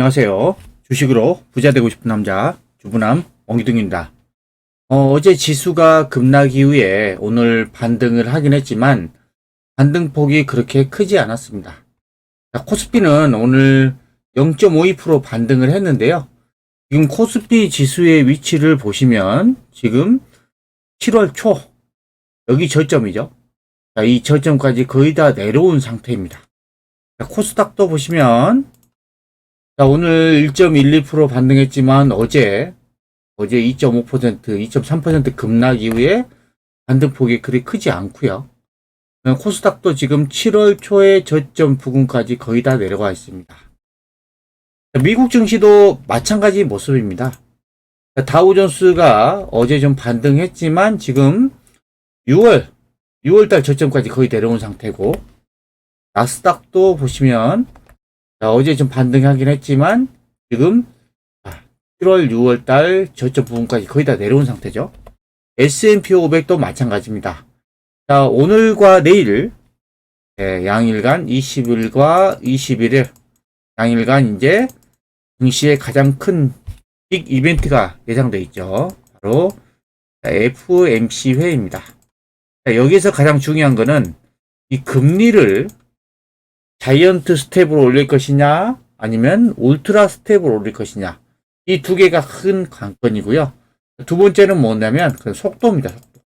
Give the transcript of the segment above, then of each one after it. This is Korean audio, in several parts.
안녕하세요. 주식으로 부자 되고 싶은 남자 주부남 원기둥입니다. 어제 지수가 급락 이후에 오늘 반등을 하긴 했지만 반등폭이 그렇게 크지 않았습니다. 자, 코스피는 오늘 0.52% 반등을 했는데요. 지금 코스피 지수의 위치를 보시면 지금 7월 초 여기 저점이죠. 자, 이 저점까지 거의 다 내려온 상태입니다. 자, 코스닥도 보시면 자, 오늘 1.12% 반등했지만 어제 2.5%, 2.3% 급락 이후에 반등폭이 그리 크지 않고요. 코스닥도 지금 7월 초의 저점 부근까지 거의 다 내려가 있습니다. 미국 증시도 마찬가지 모습입니다. 다우존스가 어제 좀 반등했지만 지금 6월달 저점까지 거의 내려온 상태고, 나스닥도 보시면 어제 좀 반등하긴 했지만 지금 7월 6월달 저점 부분까지 거의 다 내려온 상태죠. S&P 500도 마찬가지입니다. 자, 오늘과 내일 양일간 20일과 21일 양일간 이제 증시의 가장 큰 빅 이벤트가 예상되어 있죠. 바로 FOMC 회의입니다. 자, 여기서 가장 중요한 거는 이 금리를 자이언트 스텝으로 올릴 것이냐 아니면 울트라 스텝으로 올릴 것이냐, 이 두 개가 큰 관건이고요. 두 번째는 뭐냐면 그 속도입니다. 속도.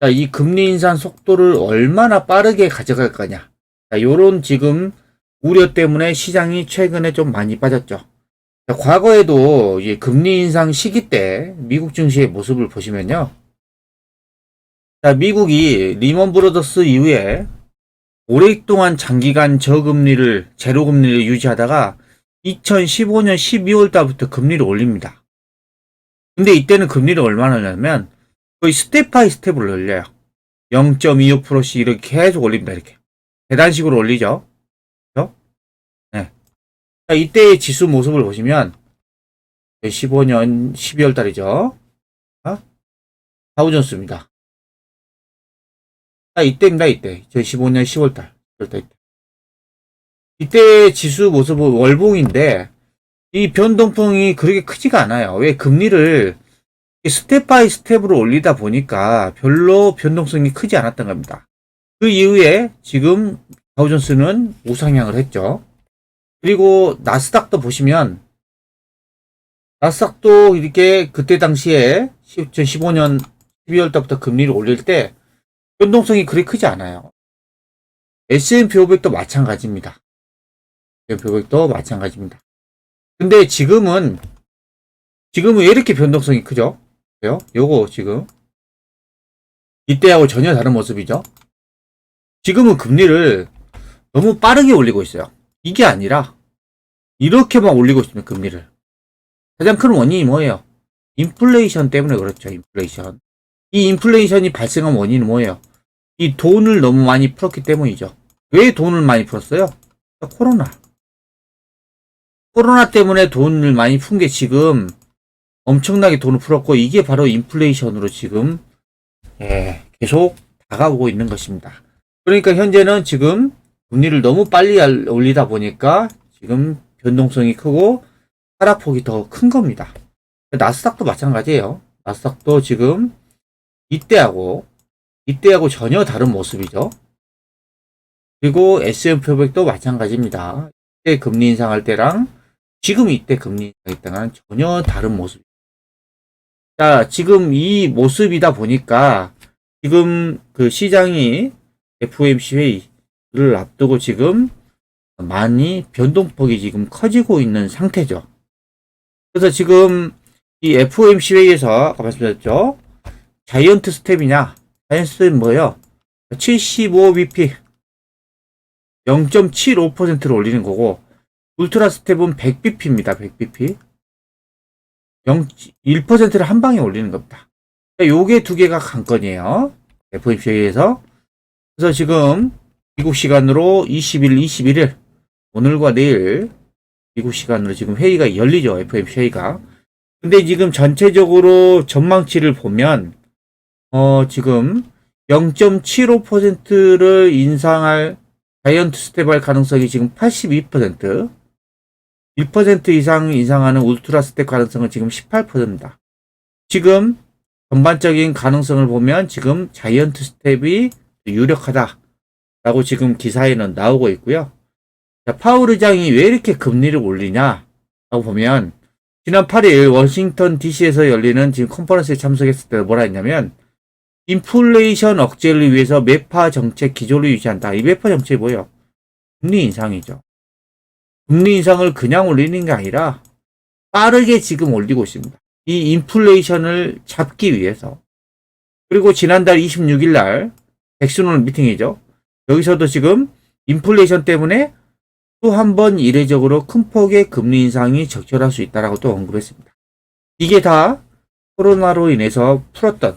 자, 이 금리 인상 속도를 얼마나 빠르게 가져갈 거냐, 자, 요런 지금 우려 때문에 시장이 최근에 좀 많이 빠졌죠. 자, 과거에도 이 금리 인상 시기 때 미국 증시의 모습을 보시면요. 자, 미국이 리먼 브로더스 이후에 오랫동안 장기간 저금리를, 제로금리를 유지하다가 2015년 12월 달부터 금리를 올립니다. 근데 이때는 금리를 얼마나 올냐면 거의 스텝 바이 스텝으로 올려요. 0.25%씩 이렇게 계속 올립니다. 이렇게 계단식으로 올리죠. 그렇죠? 네. 자, 이때의 지수 모습을 보시면 15년 12월 달이죠. 다우존스입니다. 이때입니다, 이때. 2015년 10월달. 이때 지수 모습은 월봉인데, 이 변동폭이 그렇게 크지가 않아요. 왜? 금리를 스텝 바이 스텝으로 올리다 보니까 별로 변동성이 크지 않았던 겁니다. 그 이후에 지금 다우존스는 우상향을 했죠. 그리고 나스닥도 보시면, 나스닥도 이렇게 그때 당시에 2015년 12월 달부터 금리를 올릴 때 변동성이 그리 크지 않아요. S&P 500도 마찬가지입니다. S&P 500도 마찬가지입니다. 근데 지금은 왜 이렇게 변동성이 크죠? 요거 지금 이때하고 전혀 다른 모습이죠. 지금은 금리를 너무 빠르게 올리고 있어요. 이게 아니라 이렇게만 올리고 있으면 금리를. 가장 큰 원인이 뭐예요? 인플레이션 때문에 그렇죠. 인플레이션. 이 인플레이션이 발생한 원인은 뭐예요? 이 돈을 너무 많이 풀었기 때문이죠. 왜 돈을 많이 풀었어요? 코로나 때문에 돈을 많이 푼 게 지금 엄청나게 돈을 풀었고, 이게 바로 인플레이션으로 지금 계속 다가오고 있는 것입니다. 그러니까 현재는 지금 금리를 너무 빨리 올리다 보니까 지금 변동성이 크고 하락폭이 더 큰 겁니다. 나스닥도 마찬가지예요. 나스닥도 지금 이때하고 전혀 다른 모습이죠. 그리고 S&P 500도 마찬가지입니다. 이때 금리 인상할 때랑 지금 이때 금리 인상할 때랑 전혀 다른 모습. 자, 지금 이 모습이다 보니까 지금 그 시장이 FOMC 회의를 앞두고 지금 많이 변동폭이 지금 커지고 있는 상태죠. 그래서 지금 이 FOMC 회의에서 아까 말씀드렸죠. 자이언트 스텝이냐? 자이언트 스텝은 뭐예요? 75bp 0.75%를 올리는 거고, 울트라 스텝은 100bp입니다. 100bp 1%를 한 방에 올리는 겁니다. 요게 두 개가 관건이에요. FOMC 회의에서. 그래서 지금 미국 시간으로 20일, 21일 오늘과 내일 미국 시간으로 지금 회의가 열리죠. FOMC 회의가. 근데 지금 전체적으로 전망치를 보면 지금 0.75%를 인상할 자이언트 스텝 할 가능성이 지금 82%, 1% 이상 인상하는 울트라 스텝 가능성은 지금 18%입니다. 지금 전반적인 가능성을 보면 지금 자이언트 스텝이 유력하다라고 지금 기사에는 나오고 있고요. 자, 파월 의장이 왜 이렇게 금리를 올리냐라고 보면 지난 8일 워싱턴 DC에서 열리는 지금 컨퍼런스에 참석했을 때 뭐라 했냐면 인플레이션 억제를 위해서 매파 정책 기조를 유지한다. 이 매파 정책이 뭐예요? 금리 인상이죠. 금리 인상을 그냥 올리는 게 아니라 빠르게 지금 올리고 있습니다. 이 인플레이션을 잡기 위해서. 그리고 지난달 26일 날 백스논 미팅이죠. 여기서도 지금 인플레이션 때문에 또 한 번 이례적으로 큰 폭의 금리 인상이 적절할 수 있다라고 또 언급했습니다. 이게 다 코로나로 인해서 풀었던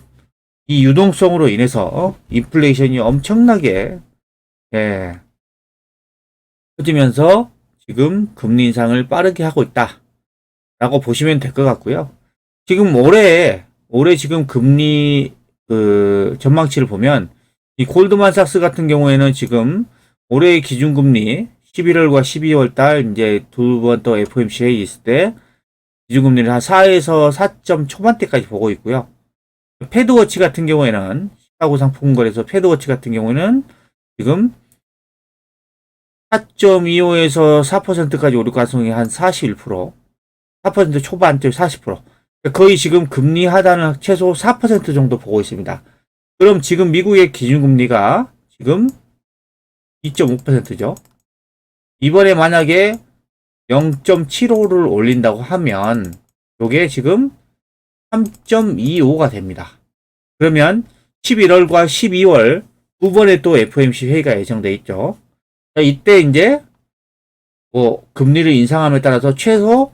이 유동성으로 인해서 인플레이션이 엄청나게 커지면서 지금 금리 인상을 빠르게 하고 있다라고 보시면 될 것 같고요. 지금 올해 지금 금리 전망치를 보면 이 골드만삭스 같은 경우에는 지금 올해의 기준금리 11월과 12월 달 이제 두 번 또 FOMC 회의 있을 때 기준금리를 한 4에서 4점 초반대까지 보고 있고요. 패드워치 같은 경우에는 시카고 상품거래소 패드워치 같은 경우에는 지금 4.25에서 4%까지 오를 가능성이 한 41%, 4% 초반대 40%. 거의 지금 금리 하단은 최소 4% 정도 보고 있습니다. 그럼 지금 미국의 기준금리가 지금 2.5%죠. 이번에 만약에 0.75를 올린다고 하면 이게 지금 3.25가 됩니다. 그러면 11월과 12월 두 번에 또 FOMC 회의가 예정돼 있죠. 이때 이제 금리를 인상함에 따라서 최소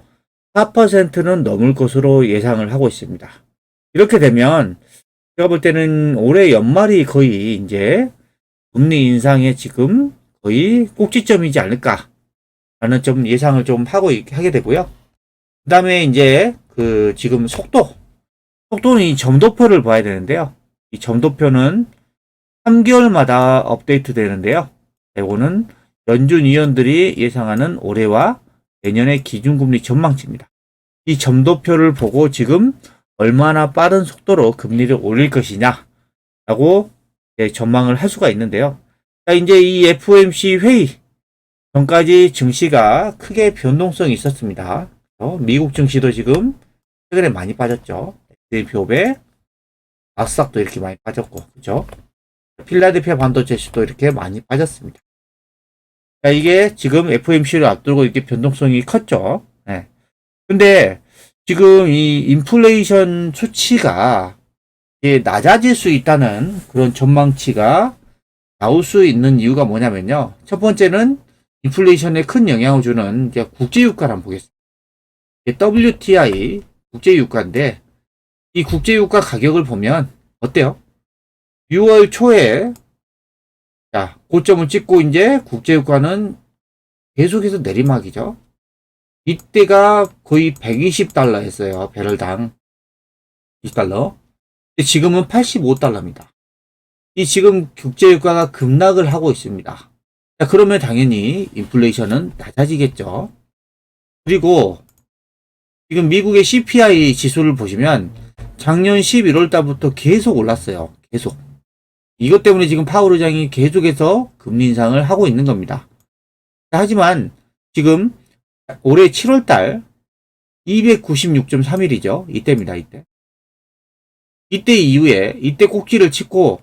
4%는 넘을 것으로 예상을 하고 있습니다. 이렇게 되면 제가 볼 때는 올해 연말이 거의 이제 금리 인상에 지금 거의 꼭지점이지 않을까 라는 좀 예상을 좀 하게 되고요. 그 다음에 이제 지금 속도는 이 점도표를 봐야 되는데요. 이 점도표는 3개월마다 업데이트 되는데요. 이거는 연준 위원들이 예상하는 올해와 내년의 기준금리 전망치입니다. 이 점도표를 보고 지금 얼마나 빠른 속도로 금리를 올릴 것이냐라고 전망을 할 수가 있는데요. 자, 이제 이 FOMC 회의 전까지 증시가 크게 변동성이 있었습니다. 미국 증시도 지금 최근에 많이 빠졌죠. S&P 500, 나스닥도 이렇게 많이 빠졌고, 그죠? 필라델피아 반도체도 이렇게 많이 빠졌습니다. 자, 이게 지금 FOMC를 앞두고 이렇게 변동성이 컸죠. 네. 근데 지금 이 인플레이션 수치가 낮아질 수 있다는 그런 전망치가 나올 수 있는 이유가 뭐냐면요. 첫 번째는 인플레이션에 큰 영향을 주는 이제 국제유가를 한번 보겠습니다. WTI 국제유가인데 이 국제유가 가격을 보면 어때요? 6월 초에 자, 고점을 찍고 이제 국제유가는 계속해서 내리막이죠. 이때가 거의 120달러 했어요. 배럴당 20달러. 지금은 85달러입니다. 이 지금 국제유가가 급락을 하고 있습니다. 자, 그러면 당연히 인플레이션은 낮아지겠죠. 그리고 지금 미국의 CPI 지수를 보시면 작년 11월 달부터 계속 올랐어요. 계속. 이것 때문에 지금 파월 의장이 계속해서 금리 인상을 하고 있는 겁니다. 하지만 지금 올해 7월 달 296.3일이죠. 이때입니다. 이때 이후에 이때 꼭지를 찍고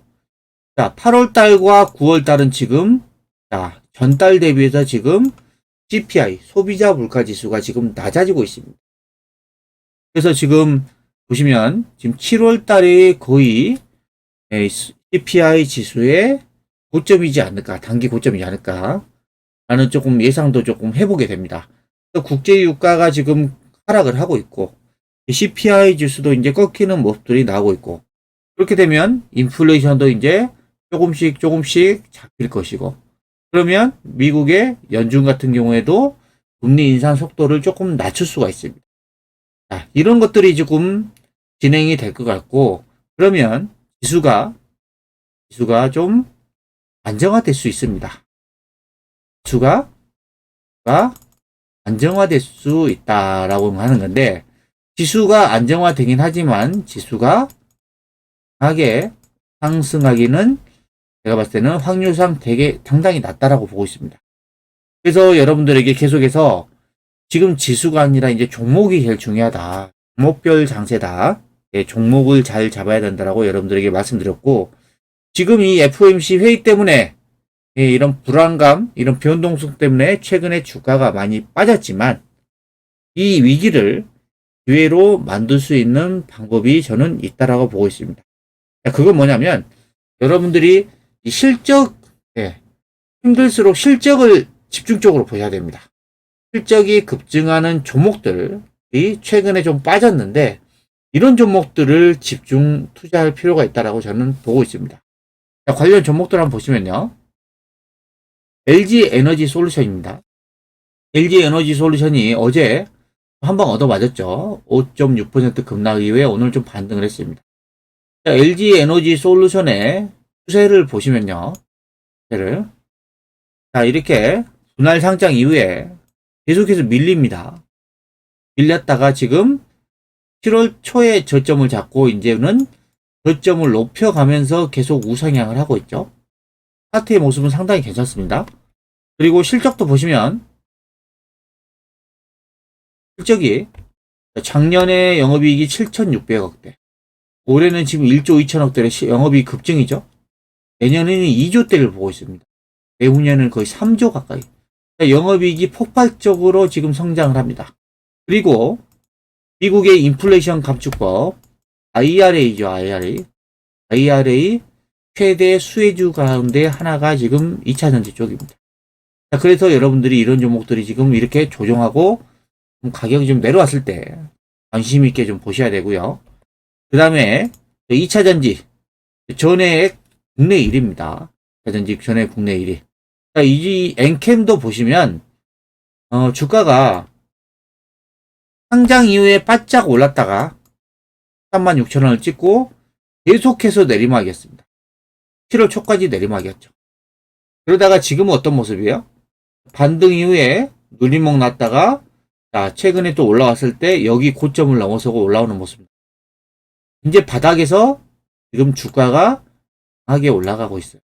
자, 8월 달과 9월 달은 지금 자, 전달 대비해서 지금 CPI 소비자 물가 지수가 지금 낮아지고 있습니다. 그래서 지금 보시면 지금 7월 달이 거의 CPI 지수의 고점이지 않을까, 단기 고점이지 않을까 라는 조금 예상도 조금 해보게 됩니다. 국제 유가가 지금 하락을 하고 있고 CPI 지수도 이제 꺾이는 모습들이 나오고 있고 그렇게 되면 인플레이션도 이제 조금씩 잡힐 것이고 그러면 미국의 연준 같은 경우에도 금리 인상 속도를 조금 낮출 수가 있습니다. 자, 이런 것들이 조금 진행이 될 것 같고 그러면 지수가 좀 안정화될 수 있습니다. 지수가 안정화될 수 있다라고 하는 건데, 지수가 안정화되긴 하지만 지수가 강하게 상승하기는 제가 봤을 때는 확률상 되게 상당히 낮다라고 보고 있습니다. 그래서 여러분들에게 계속해서 지금 지수가 아니라 이제 종목이 제일 중요하다. 종목별 장세다. 예, 종목을 잘 잡아야 된다라고 여러분들에게 말씀드렸고, 지금 이 FOMC 회의 때문에 예, 이런 불안감, 이런 변동성 때문에 최근에 주가가 많이 빠졌지만 이 위기를 기회로 만들 수 있는 방법이 저는 있다라고 보고 있습니다. 그건 뭐냐면 여러분들이 이 실적, 예, 힘들수록 실적을 집중적으로 보셔야 됩니다. 실적이 급증하는 종목들이 최근에 좀 빠졌는데 이런 종목들을 집중 투자할 필요가 있다라고 저는 보고 있습니다. 자, 관련 종목들 한번 보시면요. LG 에너지 솔루션입니다. LG 에너지 솔루션이 어제 한 방 얻어맞았죠. 5.6% 급락 이후에 오늘 좀 반등을 했습니다. 자, LG 에너지 솔루션의 추세를 보시면요. 자, 이렇게 분할 상장 이후에 계속해서 밀립니다. 밀렸다가 지금 7월 초에 저점을 잡고 이제는 저점을 높여가면서 계속 우상향을 하고 있죠. 차트의 모습은 상당히 괜찮습니다. 그리고 실적도 보시면 실적이 작년에 영업이익이 7,600억대, 올해는 지금 1조 2천억대의 영업이익 급증이죠. 내년에는 2조대를 보고 있습니다. 내후년에는 거의 3조 가까이. 영업이익이 폭발적으로 지금 성장을 합니다. 그리고 미국의 인플레이션 감축법 IRA죠. IRA 최대 수혜주 가운데 하나가 지금 2차전지 쪽입니다. 그래서 여러분들이 이런 종목들이 지금 이렇게 조정하고 가격이 좀 내려왔을 때 관심 있게 좀 보셔야 되고요. 그 다음에 2차전지 전액 국내 1위입니다. 2차전지 전액 국내 1위. 이 엔캠도 보시면 주가가 상장 이후에 바짝 올랐다가 36,000원을 찍고 계속해서 내리막이었습니다. 7월 초까지 내리막이었죠. 그러다가 지금은 어떤 모습이에요? 반등 이후에 눌림목 났다가 자, 최근에 또 올라왔을 때 여기 고점을 넘어서고 올라오는 모습입니다. 이제 바닥에서 지금 주가가 강하게 올라가고 있어요.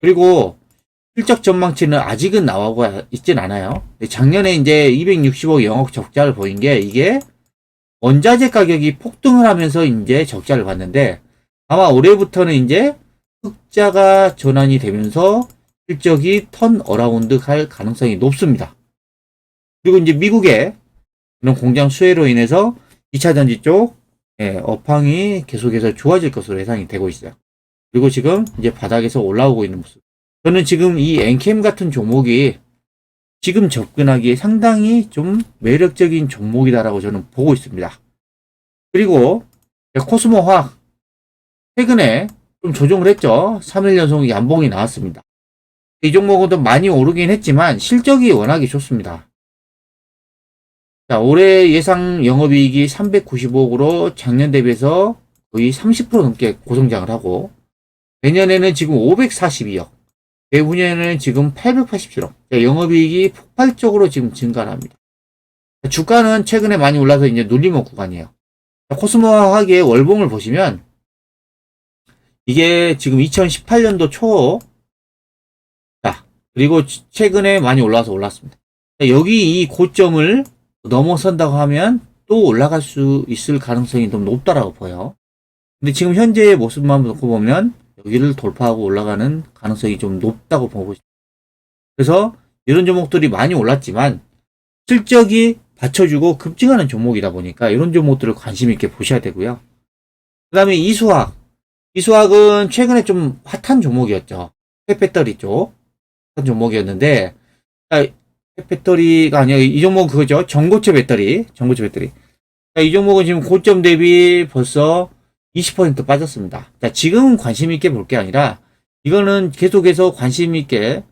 그리고 실적 전망치는 아직은 나오고 있진 않아요. 작년에 이제 260억 영업 적자를 보인 게 이게 원자재 가격이 폭등을 하면서 이제 적자를 봤는데 아마 올해부터는 이제 흑자가 전환이 되면서 실적이 턴 어라운드 갈 가능성이 높습니다. 그리고 이제 미국의 이런 공장 수혜로 인해서 2차전지 쪽 업황이 계속해서 좋아질 것으로 예상이 되고 있어요. 그리고 지금 이제 바닥에서 올라오고 있는 모습. 저는 지금 이 엔캠 같은 종목이 지금 접근하기에 상당히 좀 매력적인 종목이다라고 저는 보고 있습니다. 그리고 코스모 화학 최근에 좀 조정을 했죠. 3일 연속 양봉이 나왔습니다. 이 종목은 좀 많이 오르긴 했지만 실적이 워낙에 좋습니다. 자, 올해 예상 영업이익이 395억으로 작년 대비해서 거의 30% 넘게 고성장을 하고 내년에는 지금 542억, 내후년에는 지금 887억. 영업이익이 폭발적으로 지금 증가를 합니다. 주가는 최근에 많이 올라서 이제 눌림목 구간이에요. 코스모 화학의 월봉을 보시면 이게 지금 2018년도 초, 자, 그리고 최근에 많이 올라와서 올랐습니다. 여기 이 고점을 넘어선다고 하면 또 올라갈 수 있을 가능성이 좀 높다라고 보여요. 근데 지금 현재의 모습만 놓고 보면 여기를 돌파하고 올라가는 가능성이 좀 높다고 보고 있습니다. 그래서 이런 종목들이 많이 올랐지만 실적이 받쳐주고 급증하는 종목이다 보니까 이런 종목들을 관심 있게 보셔야 되고요. 그 다음에 이수학은 최근에 좀 핫한 종목이었죠. 폐배터리 쪽 핫한 종목이었는데 폐배터리가 아니라 이 종목은 그거죠. 전고체 배터리. 이 종목은 지금 고점 대비 벌써 20% 빠졌습니다. 자, 지금 관심 있게 볼 게 아니라 이거는 계속해서 관심 있게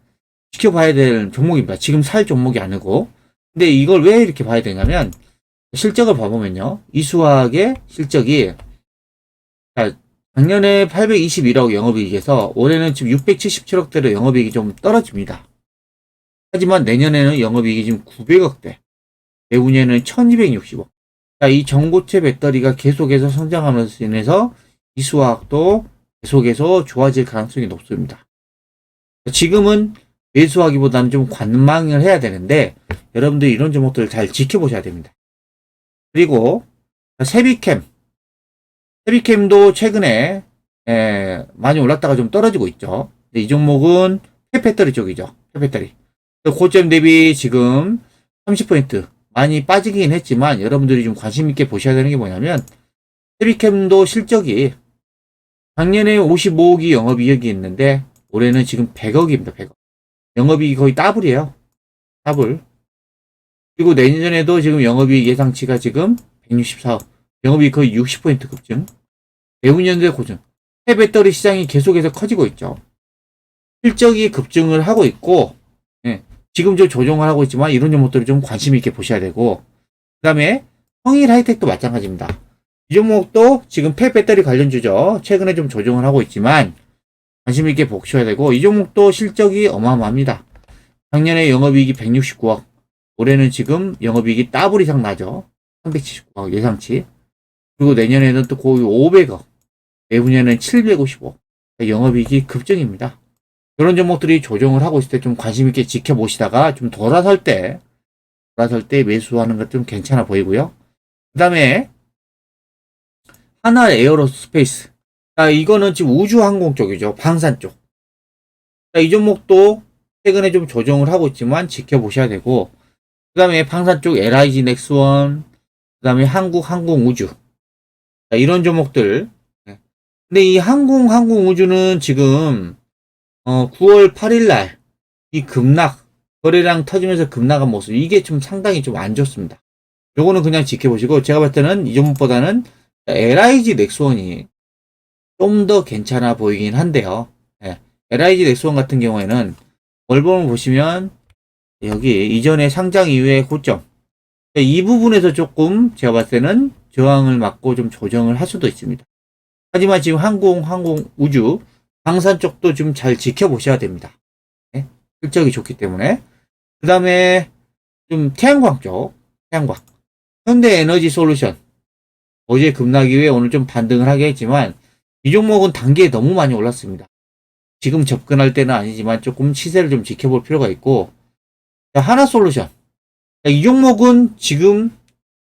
지켜봐야 될 종목입니다. 지금 살 종목이 아니고. 근데 이걸 왜 이렇게 봐야 되냐면 실적을 봐보면요. 이수학의 실적이 자, 작년에 821억 영업이익에서 올해는 지금 677억대로 영업이익이 좀 떨어집니다. 하지만 내년에는 영업이익이 지금 900억대, 내후년에는 1260억. 자, 이 전고체 배터리가 계속해서 성장하면서 인해서 이수화학도 계속해서 좋아질 가능성이 높습니다. 지금은 매수하기보다는 좀 관망을 해야 되는데 여러분들이 이런 종목들을 잘 지켜보셔야 됩니다. 그리고 세비캠도 최근에 많이 올랐다가 좀 떨어지고 있죠. 이 종목은 폐배터리 쪽이죠. 폐배터리. 고점 대비 지금 30% 많이 빠지긴 했지만 여러분들이 좀 관심 있게 보셔야 되는 게 뭐냐면 세비캠도 실적이 작년에 55억이 영업이익이 있는데 올해는 지금 100억입니다. 100억. 영업이익이 거의 더블이에요. 더블. 그리고 내년에도 지금 영업이익 예상치가 지금 164억. 영업이익 거의 60% 급증. 내후년도에 고증. 폐배터리 시장이 계속해서 커지고 있죠. 실적이 급증을 하고 있고, 지금 좀 조정을 하고 있지만 이런 종목들을 좀 관심 있게 보셔야 되고, 그 다음에 성일 하이텍도 마찬가지입니다. 이 종목도 지금 폐배터리 관련주죠. 최근에 좀 조정을 하고 있지만 관심 있게 보셔야 되고, 이 종목도 실적이 어마어마합니다. 작년에 영업이익이 169억, 올해는 지금 영업이익이 더블 이상 나죠. 379억 예상치. 그리고 내년에는 또 거의 500억, 내후년에는 755억. 영업이익이 급증입니다. 이런 종목들이 조정을 하고 있을 때 좀 관심 있게 지켜보시다가 좀 돌아설 때 매수하는 것 좀 괜찮아 보이고요. 그 다음에 하나 에어로스페이스. 자, 이거는 지금 우주항공 쪽이죠. 방산 쪽. 자, 이 종목도 최근에 좀 조정을 하고 있지만 지켜보셔야 되고, 그 다음에 방산 쪽 LIG 넥스원, 그 다음에 한국항공우주. 자, 이런 종목들. 근데 이 항공우주는 지금 9월 8일날 이 급락, 거래량 터지면서 급락한 모습, 이게 좀 상당히 좀 안 좋습니다. 요거는 그냥 지켜보시고, 제가 봤을 때는 이 종목보다는 LIG 넥스원이 좀 더 괜찮아 보이긴 한데요. LIG 넥스원 같은 경우에는 월봉을 보시면 여기 이전에 상장 이후의 고점, 이 부분에서 조금 제가 봤을 때는 저항을 맞고 좀 조정을 할 수도 있습니다. 하지만 지금 항공우주 방산 쪽도 좀 잘 지켜보셔야 됩니다. 실적이 좋기 때문에. 그 다음에 좀 태양광 쪽, 태양광. 현대에너지솔루션. 어제 급락 이후에 오늘 좀 반등을 하게 했지만 이 종목은 단계에 너무 많이 올랐습니다. 지금 접근할 때는 아니지만 조금 시세를 좀 지켜볼 필요가 있고, 하나솔루션. 이 종목은 지금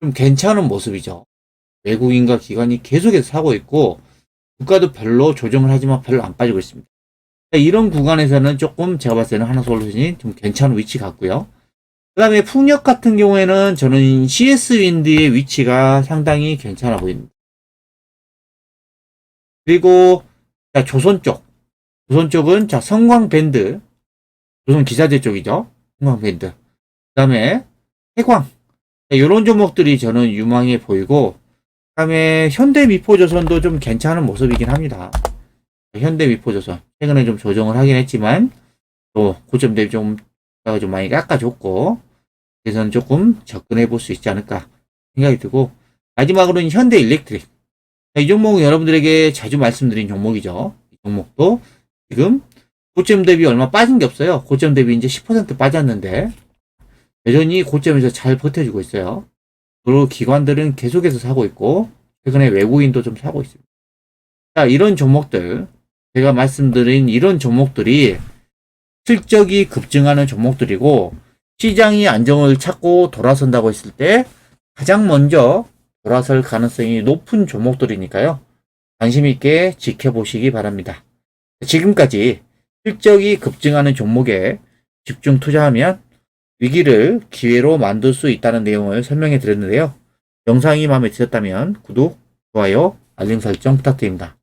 좀 괜찮은 모습이죠. 외국인과 기관이 계속해서 사고 있고, 주가도 별로 조정을 하지만 별로 안 빠지고 있습니다. 이런 구간에서는 조금 제가 봤을 때는 하나솔루션이 좀 괜찮은 위치 같고요. 그 다음에 풍력 같은 경우에는 저는 CS윈드의 위치가 상당히 괜찮아 보입니다. 그리고 조선 쪽은 성광밴드, 조선 기사제 쪽이죠. 성광밴드. 그 다음에 해광. 이런 종목들이 저는 유망해 보이고, 그 다음에 현대미포조선도 좀 괜찮은 모습이긴 합니다. 현대미포조선 최근에 좀 조정을 하긴 했지만 또 고점 대비 좀 많이 깎아줬고, 그래서 조금 접근해 볼 수 있지 않을까 생각이 들고, 마지막으로는 현대일렉트릭. 이 종목은 여러분들에게 자주 말씀드린 종목이죠. 이 종목도 지금 고점 대비 얼마 빠진 게 없어요. 고점 대비 이제 10% 빠졌는데 여전히 고점에서 잘 버텨주고 있어요. 그리고 기관들은 계속해서 사고 있고, 최근에 외국인도 좀 사고 있습니다. 자, 이런 종목들, 제가 말씀드린 이런 종목들이 실적이 급증하는 종목들이고, 시장이 안정을 찾고 돌아선다고 했을 때 가장 먼저 돌아설 가능성이 높은 종목들이니까요. 관심 있게 지켜보시기 바랍니다. 지금까지 실적이 급증하는 종목에 집중 투자하면 위기를 기회로 만들 수 있다는 내용을 설명해 드렸는데요. 영상이 마음에 드셨다면 구독, 좋아요, 알림 설정 부탁드립니다.